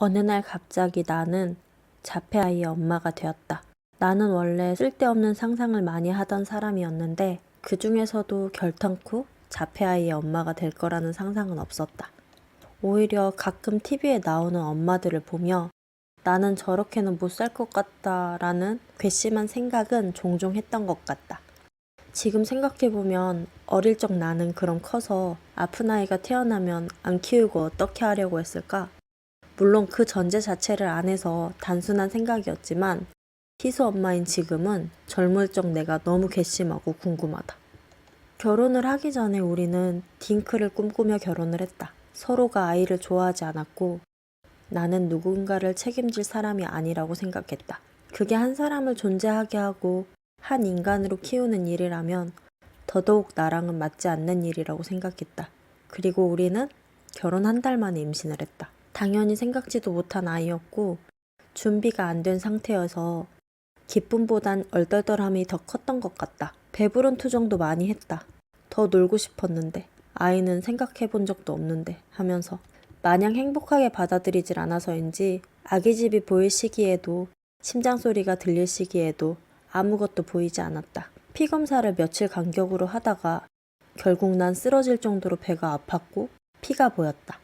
어느 날 갑자기 나는 자폐아이의 엄마가 되었다. 나는 원래 쓸데없는 상상을 많이 하던 사람이었는데 그 중에서도 결탄코 자폐아이의 엄마가 될 거라는 상상은 없었다. 오히려 가끔 TV에 나오는 엄마들을 보며 나는 저렇게는 못 살 것 같다라는 괘씸한 생각은 종종 했던 것 같다. 지금 생각해보면 어릴 적 나는 그럼 커서 아픈 아이가 태어나면 안 키우고 어떻게 하려고 했을까? 물론 그 전제 자체를 안 해서 단순한 생각이었지만 희수 엄마인 지금은 젊을 적 내가 너무 괘씸하고 궁금하다. 결혼을 하기 전에 우리는 딩크를 꿈꾸며 결혼을 했다. 서로가 아이를 좋아하지 않았고 나는 누군가를 책임질 사람이 아니라고 생각했다. 그게 한 사람을 존재하게 하고 한 인간으로 키우는 일이라면 더더욱 나랑은 맞지 않는 일이라고 생각했다. 그리고 우리는 결혼 한 달 만에 임신을 했다. 당연히 생각지도 못한 아이였고 준비가 안 된 상태여서 기쁨보단 얼떨떨함이 더 컸던 것 같다. 배부른 투정도 많이 했다. 더 놀고 싶었는데 아이는 생각해 본 적도 없는데 하면서 마냥 행복하게 받아들이질 않아서인지 아기집이 보일 시기에도 심장 소리가 들릴 시기에도 아무것도 보이지 않았다. 피 검사를 며칠 간격으로 하다가 결국 난 쓰러질 정도로 배가 아팠고 피가 보였다.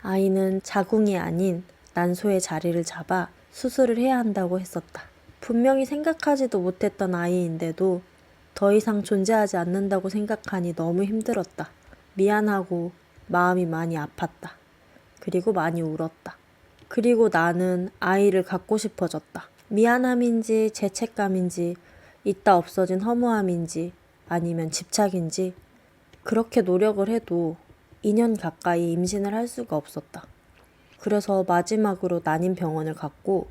아이는 자궁이 아닌 난소의 자리를 잡아 수술을 해야 한다고 했었다. 분명히 생각하지도 못했던 아이인데도 더 이상 존재하지 않는다고 생각하니 너무 힘들었다. 미안하고 마음이 많이 아팠다. 그리고 많이 울었다. 그리고 나는 아이를 갖고 싶어졌다. 미안함인지 죄책감인지 있다 없어진 허무함인지 아니면 집착인지 그렇게 노력을 해도 2년 가까이 임신을 할 수가 없었다. 그래서 마지막으로 난임병원을 갔고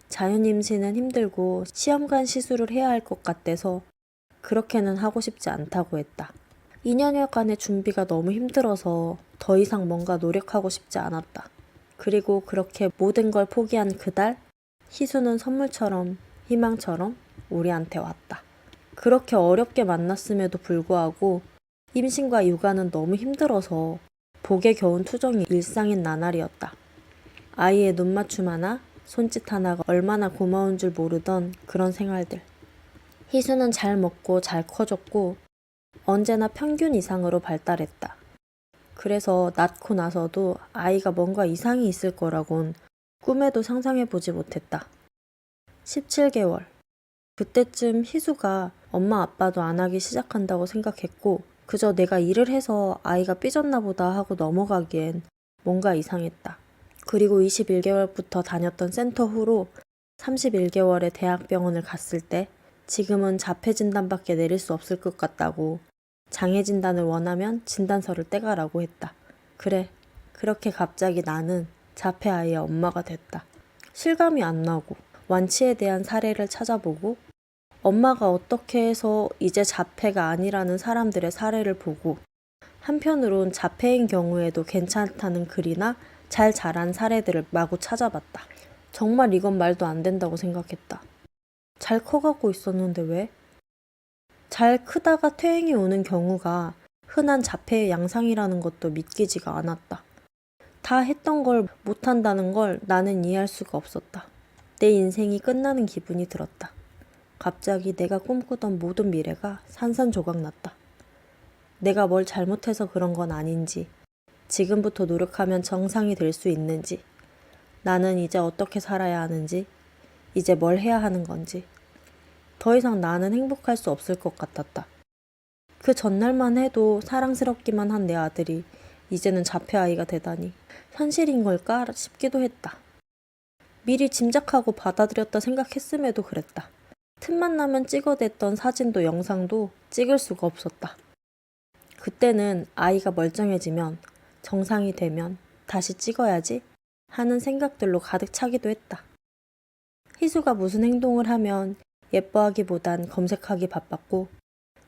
자연 임신은 힘들고 시험관 시술을 해야 할 것 같아서 그렇게는 하고 싶지 않다고 했다. 2년여간의 준비가 너무 힘들어서 더 이상 뭔가 노력하고 싶지 않았다. 그리고 그렇게 모든 걸 포기한 그달 희수는 선물처럼 희망처럼 우리한테 왔다. 그렇게 어렵게 만났음에도 불구하고 임신과 육아는 너무 힘들어서 복에 겨운 투정이 일상인 나날이었다. 아이의 눈맞춤 하나, 손짓 하나가 얼마나 고마운 줄 모르던 그런 생활들. 희수는 잘 먹고 잘 커졌고 언제나 평균 이상으로 발달했다. 그래서 낳고 나서도 아이가 뭔가 이상이 있을 거라곤 꿈에도 상상해보지 못했다. 17개월. 그때쯤 희수가 엄마 아빠도 안 하기 시작한다고 생각했고 그저 내가 일을 해서 아이가 삐졌나 보다 하고 넘어가기엔 뭔가 이상했다. 그리고 21개월부터 다녔던 센터 후로 31개월에 대학병원을 갔을 때 지금은 자폐 진단밖에 내릴 수 없을 것 같다고 장애 진단을 원하면 진단서를 떼가라고 했다. 그래, 그렇게 갑자기 나는 자폐 아이의 엄마가 됐다. 실감이 안 나고 완치에 대한 사례를 찾아보고 엄마가 어떻게 해서 이제 자폐가 아니라는 사람들의 사례를 보고 한편으론 자폐인 경우에도 괜찮다는 글이나 잘 자란 사례들을 마구 찾아봤다. 정말 이건 말도 안 된다고 생각했다. 잘 커가고 있었는데 왜? 잘 크다가 퇴행이 오는 경우가 흔한 자폐의 양상이라는 것도 믿기지가 않았다. 다 했던 걸 못한다는 걸 나는 이해할 수가 없었다. 내 인생이 끝나는 기분이 들었다. 갑자기 내가 꿈꾸던 모든 미래가 산산조각 났다. 내가 뭘 잘못해서 그런 건 아닌지, 지금부터 노력하면 정상이 될 수 있는지, 나는 이제 어떻게 살아야 하는지, 이제 뭘 해야 하는 건지, 더 이상 나는 행복할 수 없을 것 같았다. 그 전날만 해도 사랑스럽기만 한 내 아들이 이제는 자폐 아이가 되다니 현실인 걸까 싶기도 했다. 미리 짐작하고 받아들였다 생각했음에도 그랬다. 틈만 나면 찍어댔던 사진도 영상도 찍을 수가 없었다. 그때는 아이가 멀쩡해지면 정상이 되면 다시 찍어야지 하는 생각들로 가득 차기도 했다. 희수가 무슨 행동을 하면 예뻐하기보단 검색하기 바빴고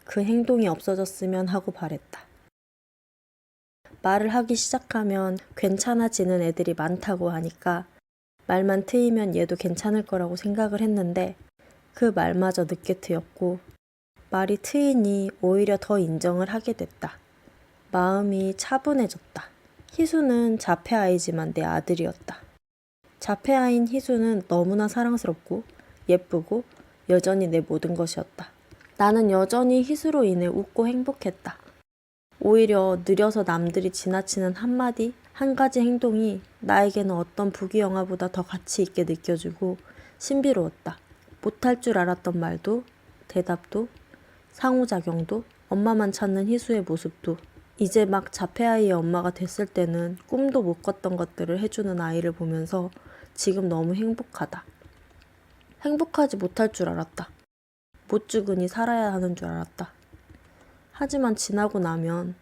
그 행동이 없어졌으면 하고 바랬다. 말을 하기 시작하면 괜찮아지는 애들이 많다고 하니까 말만 트이면 얘도 괜찮을 거라고 생각을 했는데 그 말마저 늦게 트였고 말이 트이니 오히려 더 인정을 하게 됐다. 마음이 차분해졌다. 희수는 자폐 아이지만 내 아들이었다. 자폐아인 희수는 너무나 사랑스럽고 예쁘고 여전히 내 모든 것이었다. 나는 여전히 희수로 인해 웃고 행복했다. 오히려 느려서 남들이 지나치는 한마디, 한 가지 행동이 나에게는 어떤 부귀영화보다 더 가치 있게 느껴지고 신비로웠다. 못할 줄 알았던 말도, 대답도, 상호작용도, 엄마만 찾는 희수의 모습도, 이제 막 자폐아이의 엄마가 됐을 때는 꿈도 못 꿨던 것들을 해주는 아이를 보면서 지금 너무 행복하다. 행복하지 못할 줄 알았다. 못 죽으니 살아야 하는 줄 알았다. 하지만 지나고 나면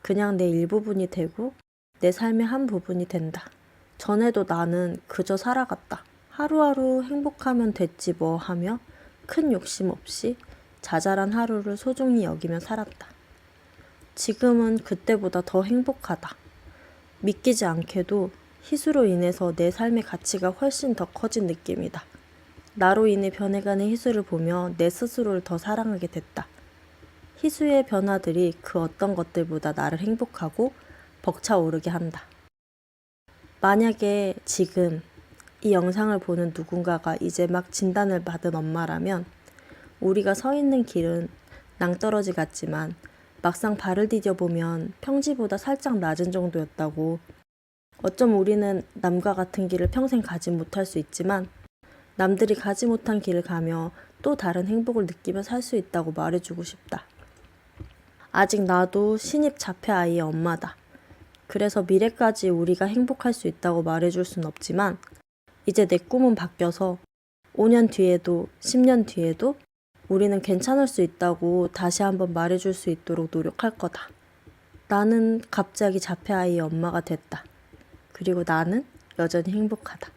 그냥 내 일부분이 되고 내 삶의 한 부분이 된다. 전에도 나는 그저 살아갔다. 하루하루 행복하면 됐지 뭐 하며 큰 욕심 없이 자잘한 하루를 소중히 여기며 살았다. 지금은 그때보다 더 행복하다. 믿기지 않게도 희수로 인해서 내 삶의 가치가 훨씬 더 커진 느낌이다. 나로 인해 변해가는 희수를 보며 내 스스로를 더 사랑하게 됐다. 희수의 변화들이 그 어떤 것들보다 나를 행복하고 벅차오르게 한다. 만약에 지금 이 영상을 보는 누군가가 이제 막 진단을 받은 엄마라면 우리가 서 있는 길은 낭떠러지 같지만 막상 발을 디뎌보면 평지보다 살짝 낮은 정도였다고. 어쩜 우리는 남과 같은 길을 평생 가지 못할 수 있지만 남들이 가지 못한 길을 가며 또 다른 행복을 느끼며 살 수 있다고 말해주고 싶다. 아직 나도 신입 자폐아이의 엄마다. 그래서 미래까지 우리가 행복할 수 있다고 말해줄 순 없지만 이제 내 꿈은 바뀌어서 5년 뒤에도 10년 뒤에도 우리는 괜찮을 수 있다고 다시 한번 말해줄 수 있도록 노력할 거다. 나는 갑자기 자폐아이의 엄마가 됐다. 그리고 나는 여전히 행복하다.